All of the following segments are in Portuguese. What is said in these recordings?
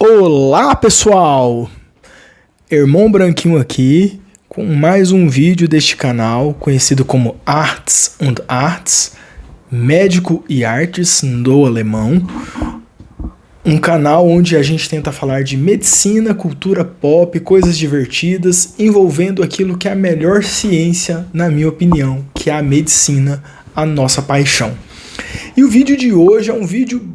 Olá pessoal, Irmão Branquinho aqui com mais um vídeo deste canal conhecido como Arts und Arts, Médico e Artes do alemão, um canal onde a gente tenta falar de medicina, cultura pop, coisas divertidas, envolvendo aquilo que é a melhor ciência, na minha opinião, que é a medicina, a nossa paixão. E o vídeo de hoje é um vídeo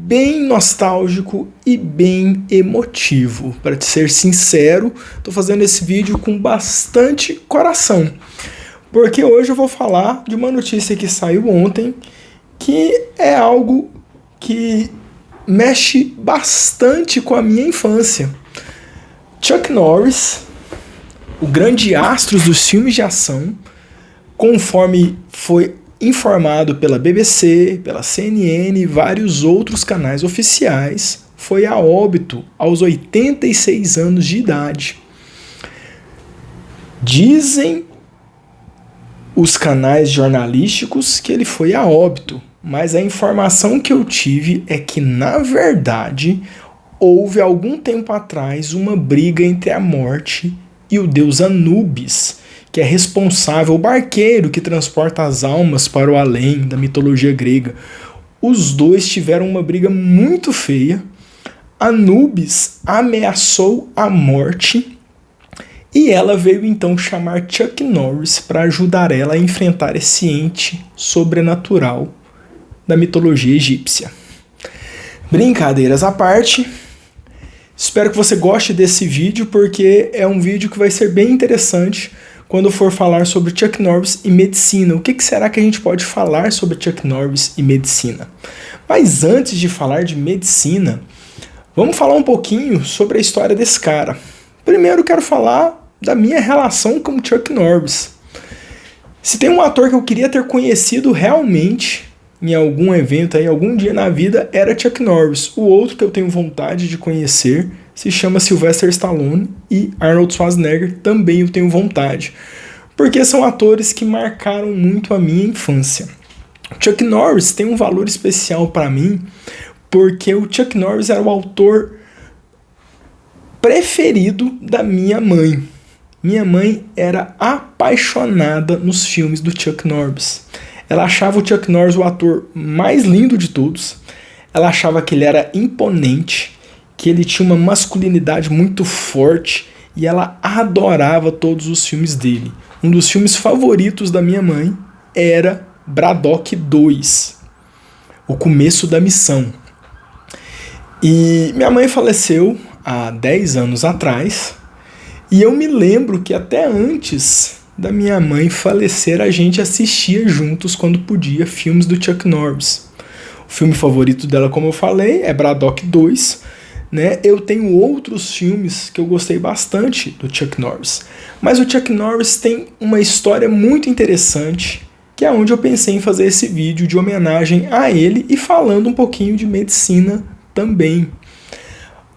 bem nostálgico e bem emotivo. Para te ser sincero, estou fazendo esse vídeo com bastante coração, porque hoje eu vou falar de uma notícia que saiu ontem, que é algo que mexe bastante com a minha infância. Chuck Norris, o grande astro dos filmes de ação, conforme foi informado pela BBC, pela CNN e vários outros canais oficiais, foi a óbito aos 86 anos de idade. Dizem os canais jornalísticos que ele foi a óbito, mas a informação que eu tive é que, na verdade, houve algum tempo atrás uma briga entre a morte e o deus Anubis, que é responsável, o barqueiro que transporta as almas para o além da mitologia grega. Os dois tiveram uma briga muito feia. Anubis ameaçou a morte e ela veio então chamar Chuck Norris para ajudar ela a enfrentar esse ente sobrenatural da mitologia egípcia. Brincadeiras à parte, espero que você goste desse vídeo, porque é um vídeo que vai ser bem interessante quando for falar sobre Chuck Norris e medicina. O que será que a gente pode falar sobre Chuck Norris e medicina? Mas antes de falar de medicina, vamos falar um pouquinho sobre a história desse cara. Primeiro quero falar da minha relação com Chuck Norris. Se tem um ator que eu queria ter conhecido realmente em algum evento, aí, algum dia na vida, era Chuck Norris. O outro que eu tenho vontade de conhecer se chama Sylvester Stallone, e Arnold Schwarzenegger também eu tenho vontade, porque são atores que marcaram muito a minha infância. Chuck Norris tem um valor especial para mim, porque o Chuck Norris era o autor preferido da minha mãe. Minha mãe era apaixonada nos filmes do Chuck Norris. Ela achava o Chuck Norris o ator mais lindo de todos. Ela achava que ele era imponente, que ele tinha uma masculinidade muito forte, e ela adorava todos os filmes dele. Um dos filmes favoritos da minha mãe era Braddock 2, O Começo da Missão. E minha mãe faleceu há 10 anos atrás, e eu me lembro que até antes da minha mãe falecer, a gente assistia juntos, quando podia, filmes do Chuck Norris. O filme favorito dela, como eu falei, é Braddock 2, né? Eu tenho outros filmes que eu gostei bastante do Chuck Norris, mas o Chuck Norris tem uma história muito interessante, que é onde eu pensei em fazer esse vídeo de homenagem a ele e falando um pouquinho de medicina também.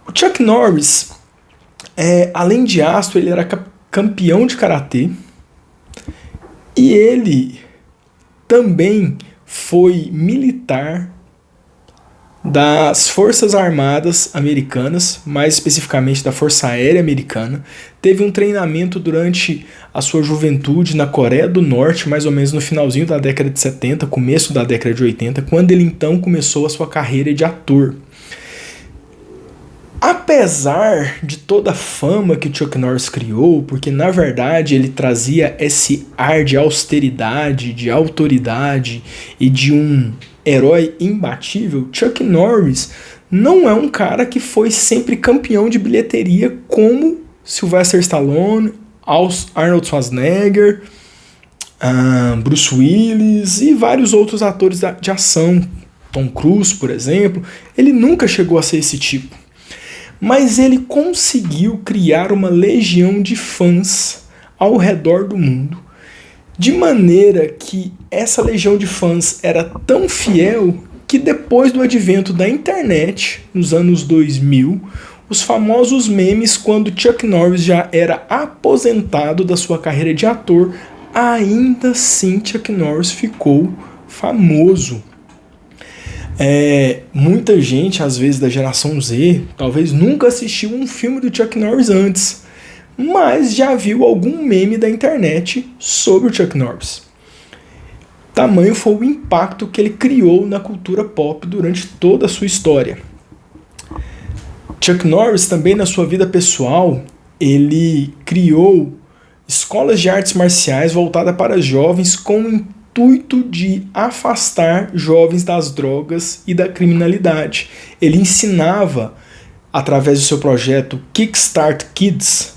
O Chuck Norris, além de astro, ele era campeão de karatê, e ele também foi militar das Forças Armadas Americanas, mais especificamente da Força Aérea Americana. Teve um treinamento durante a sua juventude na Coreia do Norte, mais ou menos no finalzinho da década de 70, começo da década de 80, quando ele então começou a sua carreira de ator. Apesar de toda a fama que o Chuck Norris criou, porque na verdade ele trazia esse ar de austeridade, de autoridade e de um herói imbatível, Chuck Norris não é um cara que foi sempre campeão de bilheteria como Sylvester Stallone, Arnold Schwarzenegger, Bruce Willis e vários outros atores de ação, Tom Cruise, por exemplo. Ele nunca chegou a ser esse tipo. Mas ele conseguiu criar uma legião de fãs ao redor do mundo, de maneira que essa legião de fãs era tão fiel que, depois do advento da internet, nos anos 2000, os famosos memes, quando Chuck Norris já era aposentado da sua carreira de ator, ainda assim Chuck Norris ficou famoso. Muita gente, às vezes da geração Z, talvez nunca assistiu um filme do Chuck Norris antes, mas já viu algum meme da internet sobre o Chuck Norris. Tamanho foi o impacto que ele criou na cultura pop durante toda a sua história. Chuck Norris também, na sua vida pessoal, ele criou escolas de artes marciais voltadas para jovens com o intuito de afastar jovens das drogas e da criminalidade. Ele ensinava, através do seu projeto Kickstart Kids,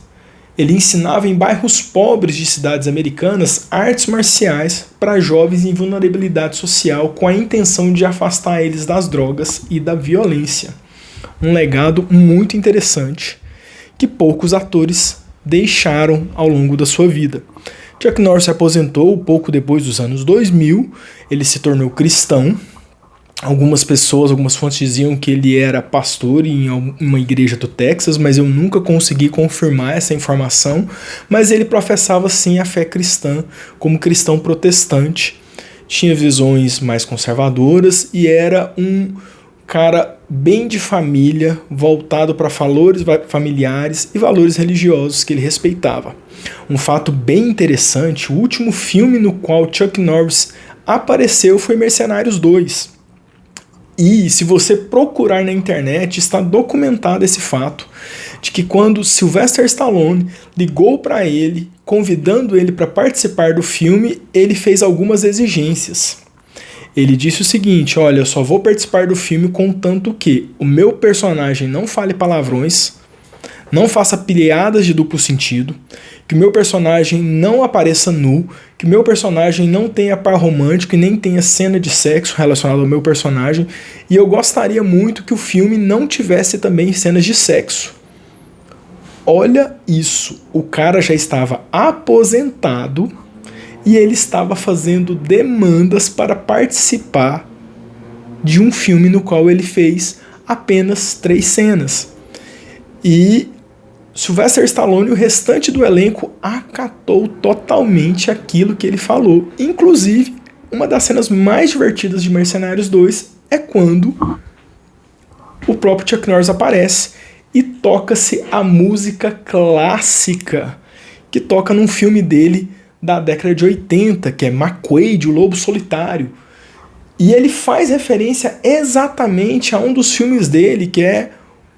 ele ensinava em bairros pobres de cidades americanas artes marciais para jovens em vulnerabilidade social com a intenção de afastar eles das drogas e da violência. Um legado muito interessante que poucos atores deixaram ao longo da sua vida. Chuck Norris se aposentou pouco depois dos anos 2000, ele se tornou cristão. Algumas fontes diziam que ele era pastor em uma igreja do Texas, mas eu nunca consegui confirmar essa informação. Mas ele professava sim a fé cristã, como cristão protestante, tinha visões mais conservadoras e era um cara bem de família, voltado para valores familiares e valores religiosos que ele respeitava. Um fato bem interessante, o último filme no qual Chuck Norris apareceu foi Mercenários 2. E se você procurar na internet, está documentado esse fato de que quando Sylvester Stallone ligou para ele, convidando ele para participar do filme, ele fez algumas exigências. Ele disse o seguinte: olha, eu só vou participar do filme contanto que o meu personagem não fale palavrões, não faça piadas de duplo sentido, que o meu personagem não apareça nu, que o meu personagem não tenha par romântico e nem tenha cena de sexo relacionada ao meu personagem, e eu gostaria muito que o filme não tivesse também cenas de sexo. Olha isso, o cara já estava aposentado e ele estava fazendo demandas para participar de um filme no qual ele fez apenas 3 cenas. E Sylvester Stallone e o restante do elenco acatou totalmente aquilo que ele falou. Inclusive, uma das cenas mais divertidas de Mercenários 2 é quando o próprio Chuck Norris aparece e toca-se a música clássica que toca num filme dele da década de 80, que é McQuaid, o Lobo Solitário. E ele faz referência exatamente a um dos filmes dele, que é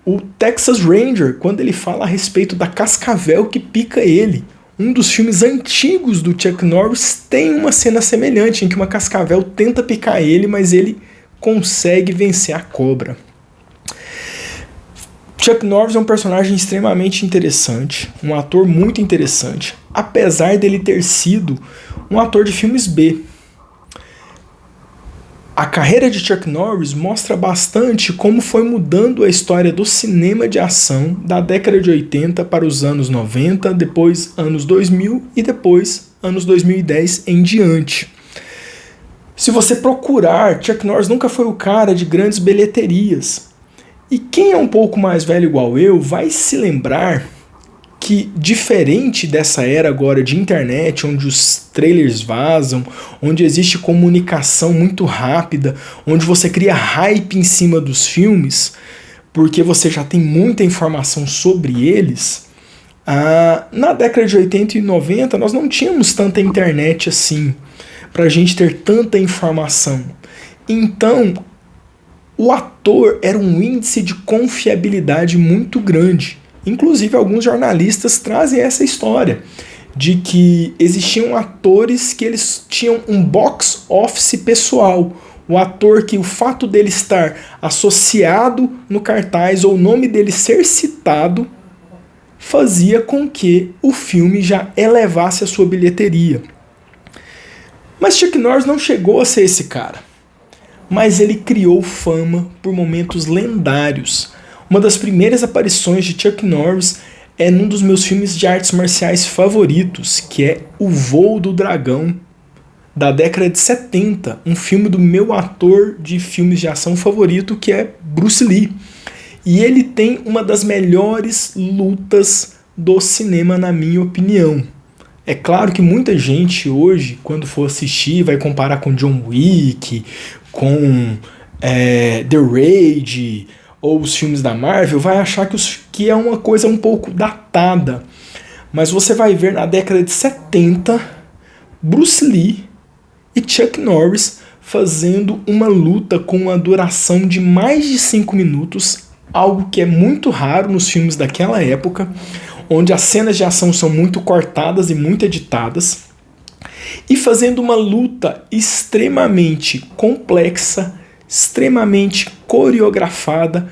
o Texas Ranger, quando ele fala a respeito da cascavel que pica ele. Um dos filmes antigos do Chuck Norris tem uma cena semelhante, em que uma cascavel tenta picar ele, mas ele consegue vencer a cobra. Chuck Norris é um personagem extremamente interessante, um ator muito interessante, apesar dele ter sido um ator de filmes B. A carreira de Chuck Norris mostra bastante como foi mudando a história do cinema de ação da década de 80 para os anos 90, depois anos 2000 e depois anos 2010 em diante. Se você procurar, Chuck Norris nunca foi o cara de grandes bilheterias. E quem é um pouco mais velho igual eu vai se lembrar que, diferente dessa era agora de internet, onde os trailers vazam, onde existe comunicação muito rápida, onde você cria hype em cima dos filmes, porque você já tem muita informação sobre eles, na década de 80 e 90 nós não tínhamos tanta internet assim, pra gente ter tanta informação. Então, o ator era um índice de confiabilidade muito grande. Inclusive, alguns jornalistas trazem essa história de que existiam atores que eles tinham um box office pessoal. O ator que o fato dele estar associado no cartaz ou o nome dele ser citado fazia com que o filme já elevasse a sua bilheteria. Mas Chuck Norris não chegou a ser esse cara. Mas ele criou fama por momentos lendários. Uma das primeiras aparições de Chuck Norris é num dos meus filmes de artes marciais favoritos, que é O Voo do Dragão, da década de 70, um filme do meu ator de filmes de ação favorito, que é Bruce Lee. E ele tem uma das melhores lutas do cinema, na minha opinião. É claro que muita gente hoje, quando for assistir, vai comparar com John Wick, com The Raid ou os filmes da Marvel, vai achar que é uma coisa um pouco datada. Mas você vai ver na década de 70, Bruce Lee e Chuck Norris fazendo uma luta com uma duração de mais de 5 minutos, algo que é muito raro nos filmes daquela época, onde as cenas de ação são muito cortadas e muito editadas, e fazendo uma luta extremamente complexa, extremamente coreografada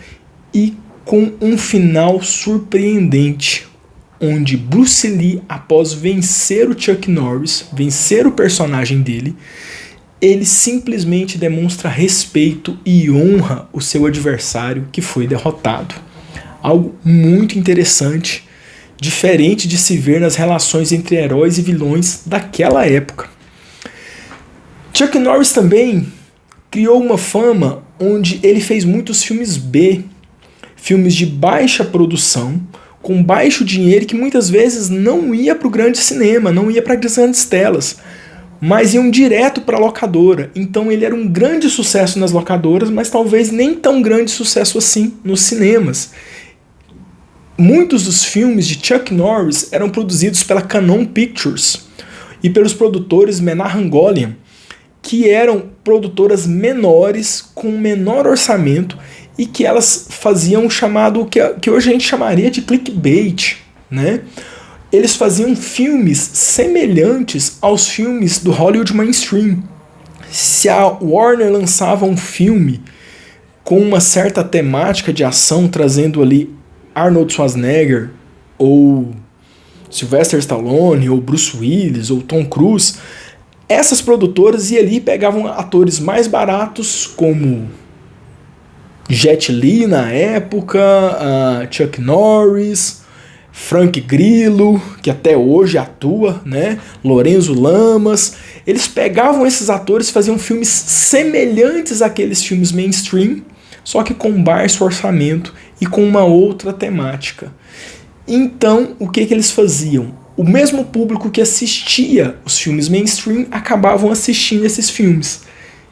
e com um final surpreendente, onde Bruce Lee, após vencer o Chuck Norris, vencer o personagem dele, ele simplesmente demonstra respeito e honra o seu adversário que foi derrotado. Algo muito interessante, diferente de se ver nas relações entre heróis e vilões daquela época. Chuck Norris também criou uma fama onde ele fez muitos filmes B, filmes de baixa produção, com baixo dinheiro, que muitas vezes não ia para o grande cinema, não ia para as grandes telas, mas iam direto para a locadora. Então ele era um grande sucesso nas locadoras, mas talvez nem tão grande sucesso assim nos cinemas. Muitos dos filmes de Chuck Norris eram produzidos pela Cannon Pictures e pelos produtores Menachem Golan, que eram produtoras menores, com menor orçamento, e que elas faziam o chamado, que hoje a gente chamaria de clickbait, né? Eles faziam filmes semelhantes aos filmes do Hollywood mainstream. Se a Warner lançava um filme com uma certa temática de ação, trazendo ali Arnold Schwarzenegger, ou Sylvester Stallone, ou Bruce Willis, ou Tom Cruise, essas produtoras iam ali e pegavam atores mais baratos, como Jet Li na época, Chuck Norris, Frank Grillo, que até hoje atua, né? Lorenzo Lamas. Eles pegavam esses atores e faziam filmes semelhantes àqueles filmes mainstream, só que com baixo orçamento e com uma outra temática. Então, o que eles faziam? O mesmo público que assistia os filmes mainstream acabavam assistindo esses filmes.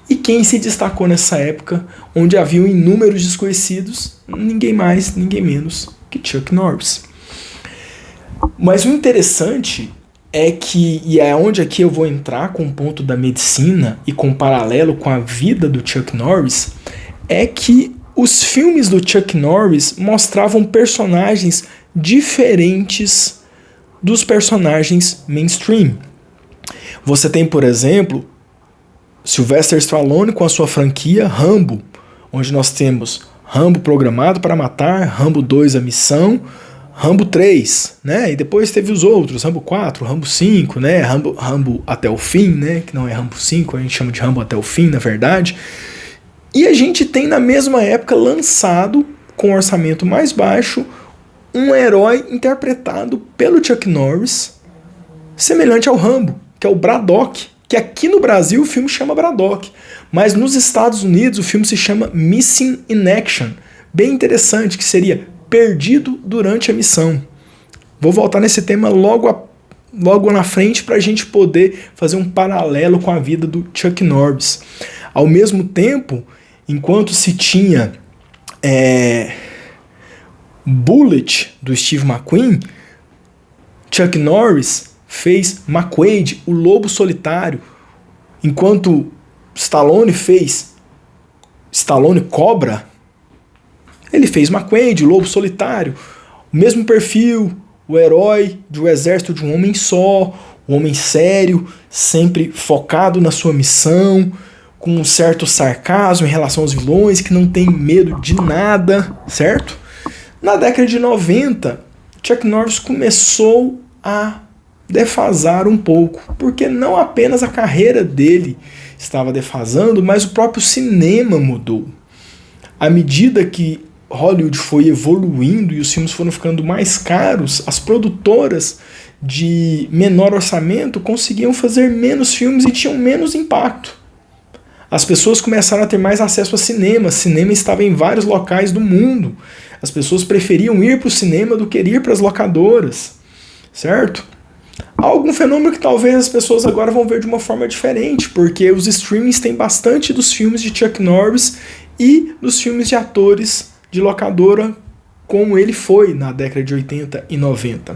E quem se destacou nessa época, onde haviam inúmeros desconhecidos? Ninguém mais, ninguém menos que Chuck Norris. Mas o interessante é que, e é onde aqui eu vou entrar com o ponto da medicina e com paralelo com a vida do Chuck Norris, é que os filmes do Chuck Norris mostravam personagens diferentes dos personagens mainstream. Você tem, por exemplo, Sylvester Stallone com a sua franquia Rambo, onde nós temos Rambo Programado para Matar, Rambo 2 A Missão, Rambo 3, né? E depois teve os outros, Rambo 4, Rambo 5, né? Rambo Até o Fim, né? Que não é Rambo 5, a gente chama de Rambo Até o Fim, na verdade. E a gente tem na mesma época lançado, com um orçamento mais baixo, um herói interpretado pelo Chuck Norris, semelhante ao Rambo, que é o Braddock, que aqui no Brasil o filme chama Braddock, mas nos Estados Unidos o filme se chama Missing in Action, bem interessante, que seria Perdido durante a Missão. Vou voltar nesse tema logo na frente para a gente poder fazer um paralelo com a vida do Chuck Norris. Ao mesmo tempo, enquanto se tinha Bullet, do Steve McQueen, Chuck Norris fez McQuaid, o Lobo Solitário, enquanto Stallone fez Stallone Cobra, ele fez McQuaid, o Lobo Solitário, o mesmo perfil, o herói de um exército de um homem só, um homem sério, sempre focado na sua missão, com um certo sarcasmo em relação aos vilões, que não tem medo de nada, certo? Na década de 90, Chuck Norris começou a defasar um pouco, porque não apenas a carreira dele estava defasando, mas o próprio cinema mudou. À medida que Hollywood foi evoluindo e os filmes foram ficando mais caros, as produtoras de menor orçamento conseguiam fazer menos filmes e tinham menos impacto. As pessoas começaram a ter mais acesso a cinema. Cinema estava em vários locais do mundo. As pessoas preferiam ir para o cinema do que ir para as locadoras, certo? Algum fenômeno que talvez as pessoas agora vão ver de uma forma diferente, porque os streamings têm bastante dos filmes de Chuck Norris e nos filmes de atores de locadora, como ele foi na década de 80 e 90.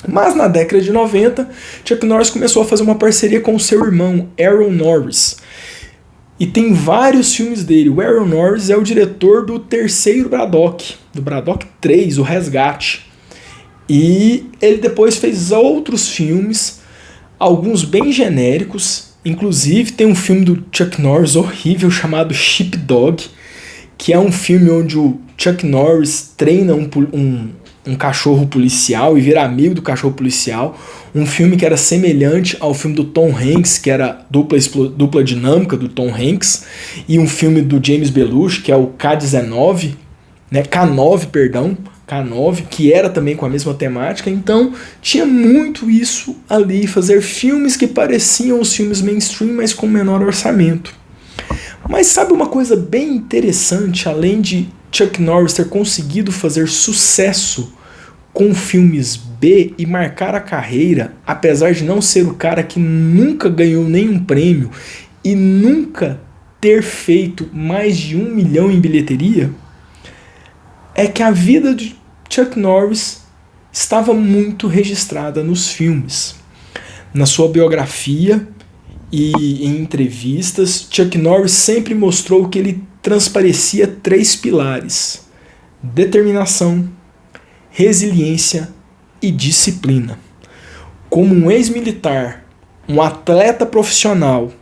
Mas na década de 90, Chuck Norris começou a fazer uma parceria com o seu irmão, Aaron Norris. E tem vários filmes dele. O Aaron Norris é o diretor do terceiro Braddock, do Braddock 3, O Resgate. E ele depois fez outros filmes, alguns bem genéricos. Inclusive tem um filme do Chuck Norris horrível chamado Sheepdog, que é um filme onde o Chuck Norris treina um cachorro policial e vira amigo do cachorro policial. Um filme que era semelhante ao filme do Tom Hanks, que era dupla dinâmica do Tom Hanks, e um filme do James Belushi, que é o K-19, né, K9, perdão, K9, que era também com a mesma temática. Então tinha muito isso ali, fazer filmes que pareciam os filmes mainstream, mas com menor orçamento. Mas sabe uma coisa bem interessante, além de Chuck Norris ter conseguido fazer sucesso com filmes B e marcar a carreira, apesar de não ser o cara que nunca ganhou nenhum prêmio e nunca ter feito mais de 1 milhão em bilheteria, é que a vida de Chuck Norris estava muito registrada nos filmes. Na sua biografia e em entrevistas, Chuck Norris sempre mostrou que ele transparecia 3 pilares: determinação, resiliência e disciplina. Como um ex-militar, um atleta profissional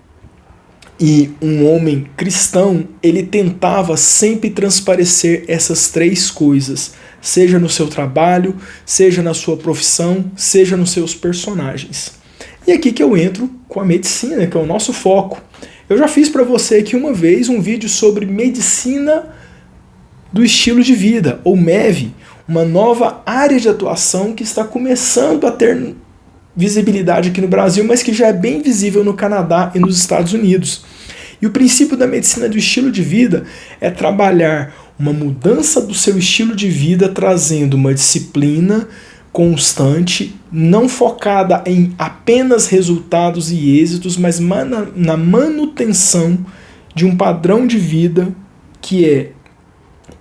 e um homem cristão, ele tentava sempre transparecer essas 3 coisas, seja no seu trabalho, seja na sua profissão, seja nos seus personagens. E aqui que eu entro com a medicina, que é o nosso foco. Eu já fiz para você aqui uma vez um vídeo sobre medicina do estilo de vida, ou MEV, uma nova área de atuação que está começando a ter visibilidade aqui no Brasil, mas que já é bem visível no Canadá e nos Estados Unidos. E o princípio da medicina do estilo de vida é trabalhar uma mudança do seu estilo de vida, trazendo uma disciplina constante, não focada em apenas resultados e êxitos, mas na manutenção de um padrão de vida que é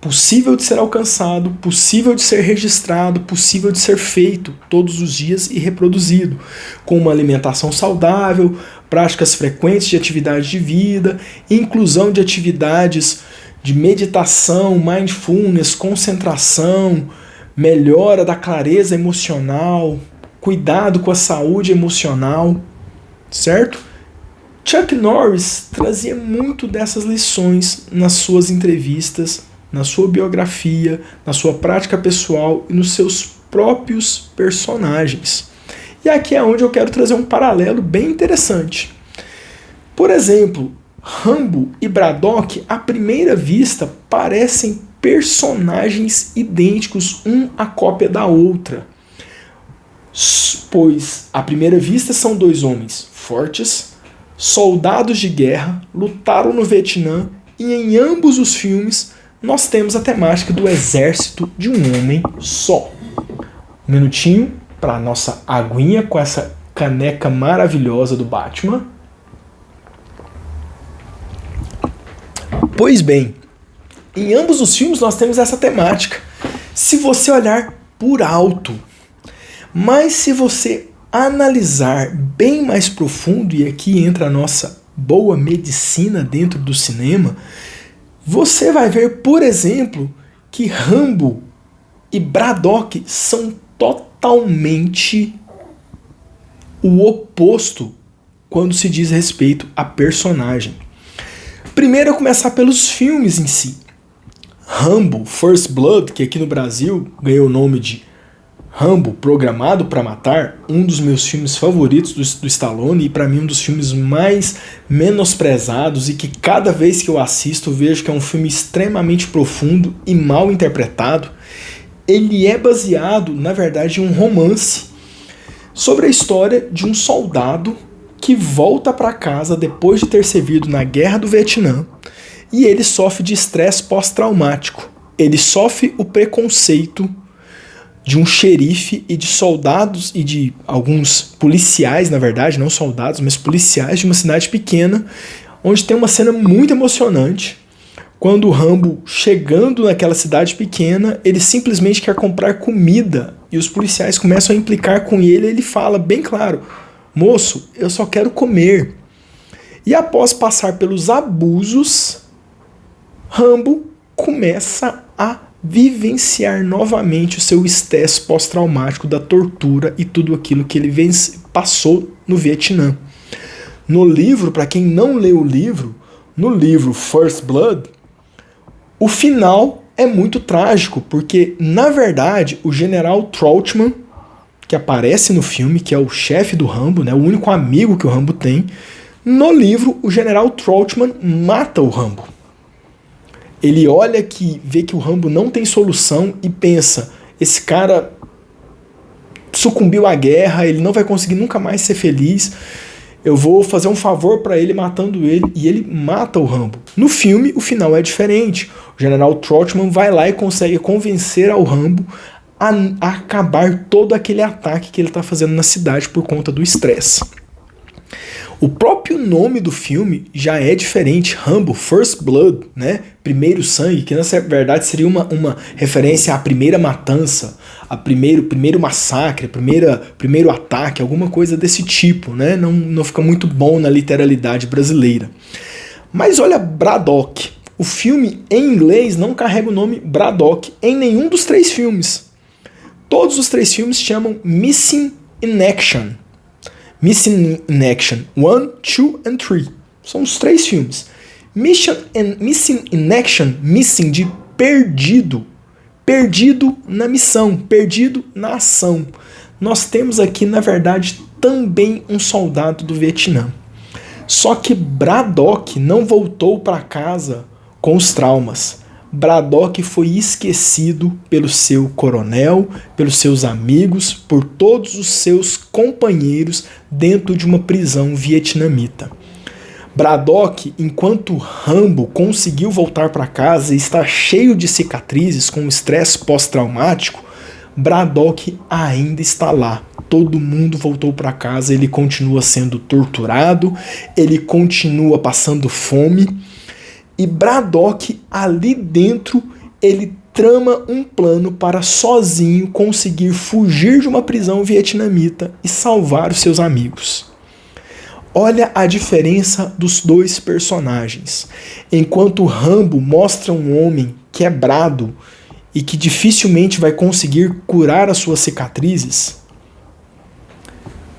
possível de ser alcançado, possível de ser registrado, possível de ser feito todos os dias e reproduzido, com uma alimentação saudável, práticas frequentes de atividade de vida, inclusão de atividades de meditação, mindfulness, concentração, melhora da clareza emocional, cuidado com a saúde emocional, certo? Chuck Norris trazia muito dessas lições nas suas entrevistas, na sua biografia, na sua prática pessoal e nos seus próprios personagens. E aqui é onde eu quero trazer um paralelo bem interessante. Por exemplo, Rambo e Braddock, à primeira vista, parecem personagens idênticos, um a cópia da outra. Pois, à primeira vista, são 2 homens fortes, soldados de guerra, lutaram no Vietnã, e em ambos os filmes nós temos a temática do exército de um homem só. Um minutinho para a nossa aguinha com essa caneca maravilhosa do Batman. Pois bem, em ambos os filmes nós temos essa temática. Se você olhar por alto, mas se você analisar bem mais profundo, e aqui entra a nossa boa medicina dentro do cinema, você vai ver, por exemplo, que Rambo e Braddock são totalmente o oposto quando se diz respeito a personagem. Primeiro, eu começar pelos filmes em si. Rambo, First Blood, que aqui no Brasil ganhou o nome de Rambo, Programado para Matar, um dos meus filmes favoritos do Stallone e para mim um dos filmes mais menosprezados e que cada vez que eu assisto eu vejo que é um filme extremamente profundo e mal interpretado. Ele é baseado, na verdade, em um romance sobre a história de um soldado que volta para casa depois de ter servido na Guerra do Vietnã e ele sofre de estresse pós-traumático. Ele sofre o preconceito de um xerife e de soldados e de alguns policiais, na verdade, não soldados, mas policiais de uma cidade pequena, onde tem uma cena muito emocionante, Quando o Rambo, chegando naquela cidade pequena, ele simplesmente quer comprar comida e os policiais começam a implicar com ele. Ele fala bem claro: moço, eu só quero comer. E após passar pelos abusos, Rambo começa a vivenciar novamente o seu estresse pós-traumático da tortura e tudo aquilo que ele passou no Vietnã. No livro, para quem não leu o livro, no livro First Blood, o final é muito trágico, porque, na verdade, o general Trautmann, que aparece no filme, que é o chefe do Rambo, né, o único amigo que o Rambo tem, no livro, o general Trautmann mata o Rambo. Ele olha que vê que o Rambo não tem solução e pensa: esse cara sucumbiu à guerra, ele não vai conseguir nunca mais ser feliz, eu vou fazer um favor para ele matando ele, e ele mata o Rambo. No filme, o final é diferente. O general Trautmann vai lá e consegue convencer ao Rambo a acabar todo aquele ataque que ele está fazendo na cidade por conta do estresse. O próprio nome do filme já é diferente, Rambo, First Blood, né? Primeiro sangue, que na verdade seria uma referência à primeira matança, a primeiro massacre, primeiro ataque, alguma coisa desse tipo, né? Não fica muito bom na literalidade brasileira. Mas olha Braddock, o filme em inglês não carrega o nome Braddock em nenhum dos 3 filmes. Todos os 3 filmes chamam Missing in Action. Missing in Action 1, 2 and 3. São os 3 filmes. Missing in Action, missing de perdido. Perdido na missão, perdido na ação. Nós temos aqui, na verdade, também um soldado do Vietnã. Só que Braddock não voltou para casa com os traumas. Braddock foi esquecido pelo seu coronel, pelos seus amigos, por todos os seus companheiros dentro de uma prisão vietnamita. Braddock, enquanto Rambo conseguiu voltar para casa e está cheio de cicatrizes com estresse pós-traumático, Braddock ainda está lá. Todo mundo voltou para casa, ele continua sendo torturado, ele continua passando fome. E Braddock, ali dentro, ele trama um plano para sozinho conseguir fugir de uma prisão vietnamita e salvar os seus amigos. Olha a diferença dos 2 personagens. Enquanto Rambo mostra um homem quebrado e que dificilmente vai conseguir curar as suas cicatrizes,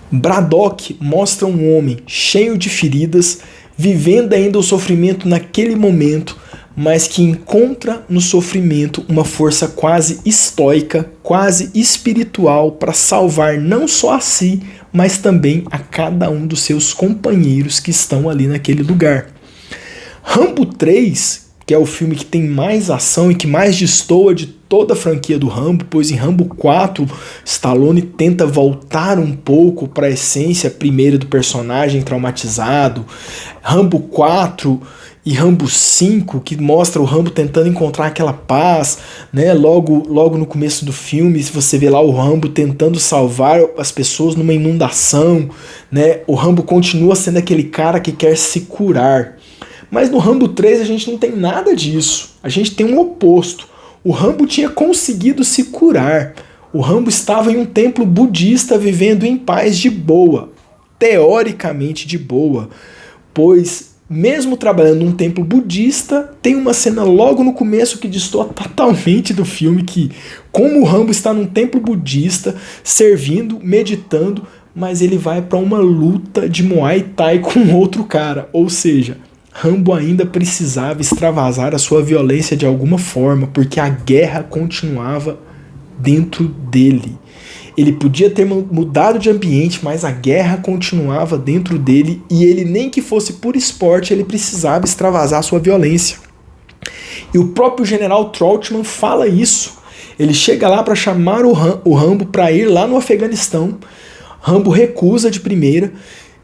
Braddock mostra um homem cheio de feridas, vivendo ainda o sofrimento naquele momento, mas que encontra no sofrimento uma força quase estoica, quase espiritual para salvar não só a si, mas também a cada um dos seus companheiros que estão ali naquele lugar. Rambo 3, que é o filme que tem mais ação e que mais destoa de toda a franquia do Rambo, pois em Rambo 4, Stallone tenta voltar um pouco para a essência primeira do personagem traumatizado. Rambo 4 e Rambo 5, que mostra o Rambo tentando encontrar aquela paz, né? Logo no começo do filme, você vê lá o Rambo tentando salvar as pessoas numa inundação, né? O Rambo continua sendo aquele cara que quer se curar. Mas no Rambo 3 a gente não tem nada disso. A gente tem um oposto. O Rambo tinha conseguido se curar. O Rambo estava em um templo budista vivendo em paz de boa. Teoricamente de boa. Pois, mesmo trabalhando num templo budista, tem uma cena logo no começo que destoa totalmente do filme, que como o Rambo está num templo budista, servindo, meditando, mas ele vai para uma luta de Muay Thai com outro cara. Ou seja, Rambo ainda precisava extravasar a sua violência de alguma forma, porque a guerra continuava dentro dele. Ele podia ter mudado de ambiente, mas a guerra continuava dentro dele e ele, nem que fosse por esporte, ele precisava extravasar a sua violência. E o próprio general Trautmann fala isso. Ele chega lá para chamar o Rambo para ir lá no Afeganistão. Rambo recusa de primeira.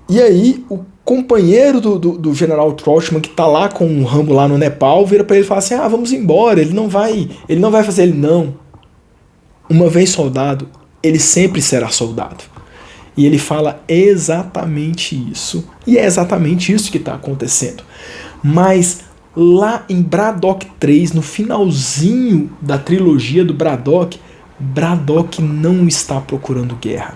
E aí o companheiro do general Trautmann, que tá lá com o Rambo lá no Nepal, vira para ele e fala assim: vamos embora, ele não vai fazer. Ele: não, uma vez soldado, ele sempre será soldado. E ele fala exatamente isso. E é exatamente isso que está acontecendo. Mas Lá em Braddock 3, no finalzinho da trilogia do Braddock, Braddock não está procurando guerra.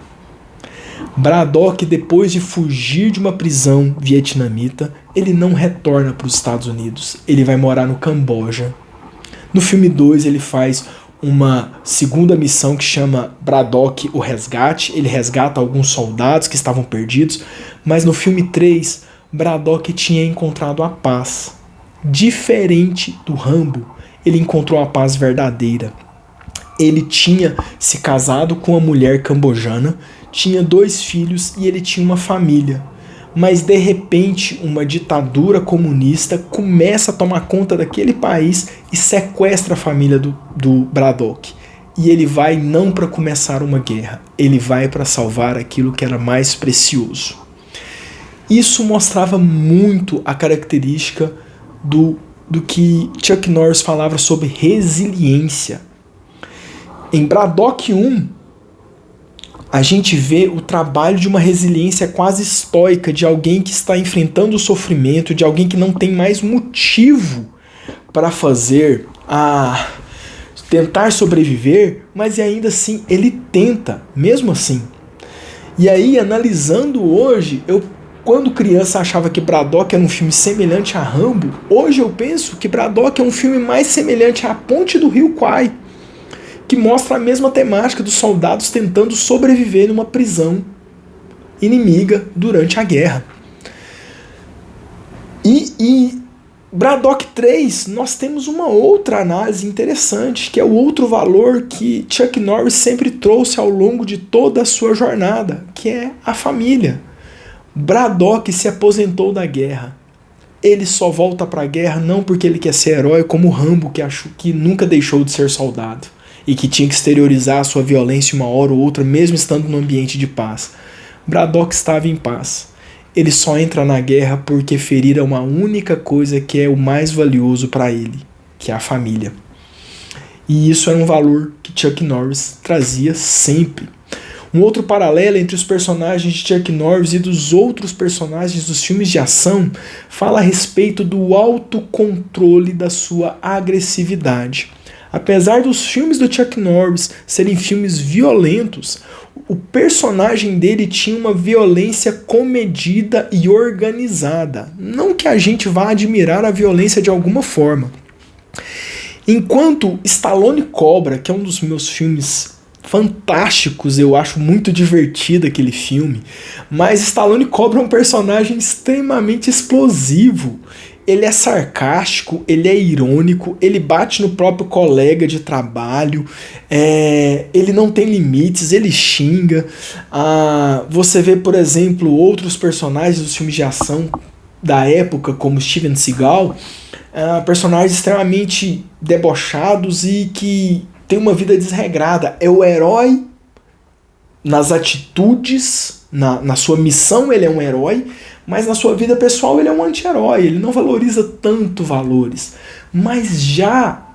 Braddock, depois de fugir de uma prisão vietnamita, ele não retorna para os Estados Unidos. Ele vai morar no Camboja. No filme 2, ele faz uma segunda missão que chama Braddock o Resgate. Ele resgata alguns soldados que estavam perdidos. Mas no filme 3, Braddock tinha encontrado a paz. Diferente do Rambo, ele encontrou a paz verdadeira. Ele tinha se casado com uma mulher cambojana, tinha 2 filhos e ele tinha uma família. Mas de repente uma ditadura comunista começa a tomar conta daquele país e sequestra a família do Braddock. E ele vai não para começar uma guerra, ele vai para salvar aquilo que era mais precioso. Isso mostrava muito a característica do que Chuck Norris falava sobre resiliência. Em Braddock 1, a gente vê o trabalho de uma resiliência quase estoica, de alguém que está enfrentando o sofrimento, de alguém que não tem mais motivo para tentar sobreviver, mas ainda assim ele tenta, mesmo assim. E aí, analisando hoje, quando criança achava que Braddock era um filme semelhante a Rambo, hoje eu penso que Braddock é um filme mais semelhante à Ponte do Rio Kwai, que mostra a mesma temática dos soldados tentando sobreviver numa prisão inimiga durante a guerra. E Braddock 3, nós temos uma outra análise interessante, que é o outro valor que Chuck Norris sempre trouxe ao longo de toda a sua jornada, que é a família. Braddock se aposentou da guerra. Ele só volta para a guerra não porque ele quer ser herói, como Rambo, que nunca deixou de ser soldado e que tinha que exteriorizar a sua violência uma hora ou outra, mesmo estando no ambiente de paz. Braddock estava em paz. Ele só entra na guerra porque feriram uma única coisa que é o mais valioso para ele, que é a família. E isso era um valor que Chuck Norris trazia sempre. Um outro paralelo entre os personagens de Chuck Norris e dos outros personagens dos filmes de ação fala a respeito do autocontrole da sua agressividade. Apesar dos filmes do Chuck Norris serem filmes violentos, o personagem dele tinha uma violência comedida e organizada. Não que a gente vá admirar a violência de alguma forma. Enquanto Stallone Cobra, que é um dos meus filmes fantásticos, eu acho muito divertido aquele filme, mas Stallone Cobra é um personagem extremamente explosivo. Ele é sarcástico, ele é irônico, ele bate no próprio colega de trabalho, ele não tem limites, ele xinga. Você vê, por exemplo, outros personagens dos filmes de ação da época, como Steven Seagal, personagens extremamente debochados e que tem uma vida desregrada. É o herói nas atitudes, na sua missão ele é um herói, mas na sua vida pessoal ele é um anti-herói, ele não valoriza tanto valores. Mas já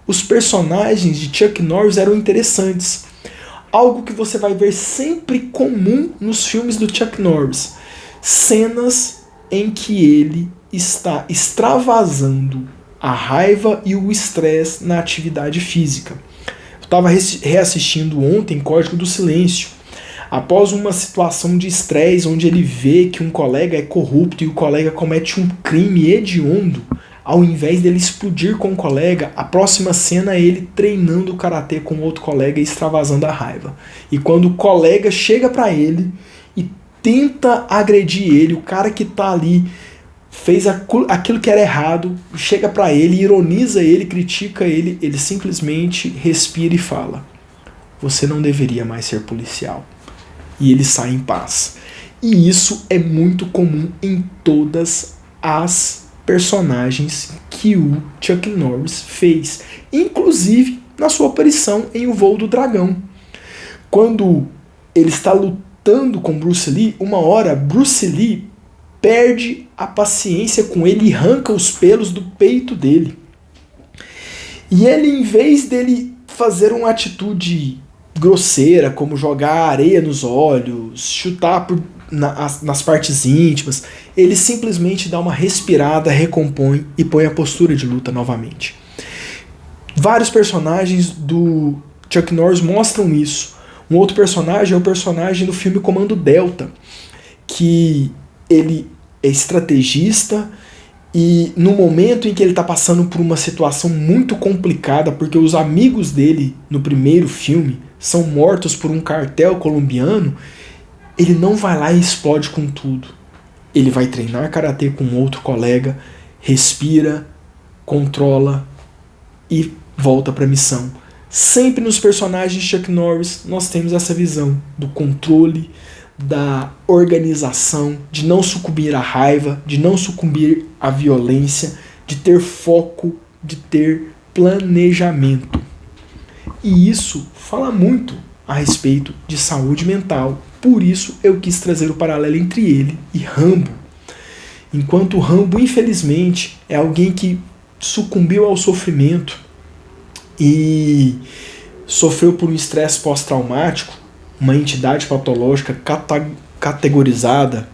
os personagens de Chuck Norris eram interessantes. Algo que você vai ver sempre comum nos filmes do Chuck Norris. Cenas em que ele está extravasando a raiva e o estresse na atividade física. Eu estava reassistindo ontem Código do Silêncio. Após uma situação de estresse onde ele vê que um colega é corrupto e o colega comete um crime hediondo, ao invés dele explodir com o colega, a próxima cena é ele treinando o karatê com outro colega e extravasando a raiva. E quando o colega chega pra ele e tenta agredir ele, o cara que tá ali fez aquilo que era errado, chega pra ele, ironiza ele, critica ele, ele simplesmente respira e fala: "Você não deveria mais ser policial." E ele sai em paz. E isso é muito comum em todas as personagens que o Chuck Norris fez, inclusive na sua aparição em O Voo do Dragão. Quando ele está lutando com Bruce Lee, uma hora Bruce Lee perde a paciência com ele e arranca os pelos do peito dele. E ele, em vez dele fazer uma atitude grosseira, como jogar areia nos olhos, chutar nas partes íntimas. Ele simplesmente dá uma respirada, recompõe e põe a postura de luta novamente. Vários personagens do Chuck Norris mostram isso. Um outro personagem é o personagem do filme Comando Delta, que ele é estrategista e no momento em que ele está passando por uma situação muito complicada, porque os amigos dele no primeiro filme são mortos por um cartel colombiano, ele não vai lá e explode com tudo. Ele vai treinar karatê com outro colega, respira, controla e volta para a missão. Sempre nos personagens de Chuck Norris nós temos essa visão do controle, da organização, de não sucumbir à raiva, de não sucumbir à violência, de ter foco, de ter planejamento. E isso fala muito a respeito de saúde mental. Por isso eu quis trazer o paralelo entre ele e Rambo. Enquanto Rambo, infelizmente, é alguém que sucumbiu ao sofrimento e sofreu por um estresse pós-traumático, uma entidade patológica categorizada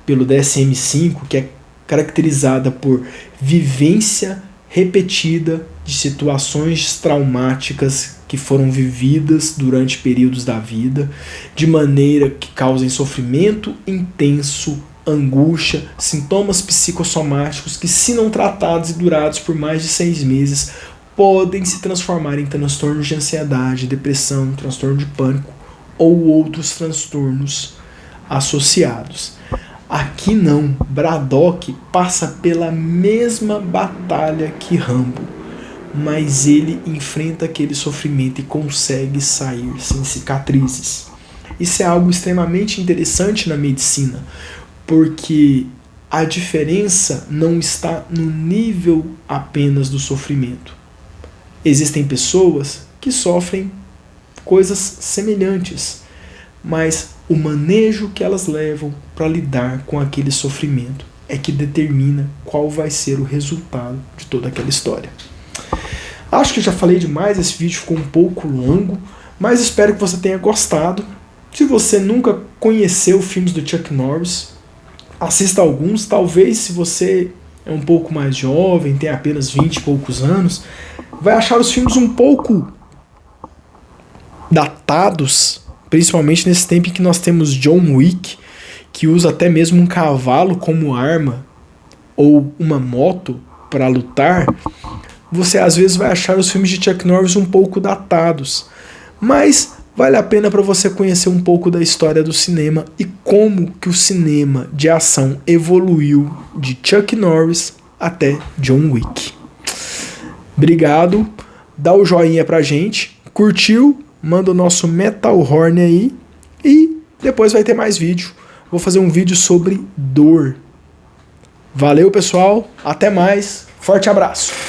pelo DSM-5, que é caracterizada por vivência repetida de situações traumáticas que foram vividas durante períodos da vida, de maneira que causem sofrimento intenso, angústia, sintomas psicossomáticos que, se não tratados e durados por mais de 6 meses, podem se transformar em transtornos de ansiedade, depressão, transtorno de pânico ou outros transtornos associados. Aqui não, Braddock passa pela mesma batalha que Rambo, mas ele enfrenta aquele sofrimento e consegue sair sem cicatrizes. Isso é algo extremamente interessante na medicina, porque a diferença não está no nível apenas do sofrimento. Existem pessoas que sofrem coisas semelhantes, mas o manejo que elas levam para lidar com aquele sofrimento é que determina qual vai ser o resultado de toda aquela história. Acho que já falei demais, esse vídeo ficou um pouco longo, mas espero que você tenha gostado. Se você nunca conheceu filmes do Chuck Norris, assista alguns. Talvez, se você é um pouco mais jovem, tem apenas 20 e poucos anos, vai achar os filmes um pouco datados, principalmente nesse tempo em que nós temos John Wick, que usa até mesmo um cavalo como arma, ou uma moto para lutar. Você às vezes vai achar os filmes de Chuck Norris um pouco datados, mas vale a pena para você conhecer um pouco da história do cinema e como que o cinema de ação evoluiu de Chuck Norris até John Wick. Obrigado, dá o joinha pra gente, curtiu? Manda o nosso Metal Horn aí e depois vai ter mais vídeo. Vou fazer um vídeo sobre dor. Valeu, pessoal. Até mais. Forte abraço.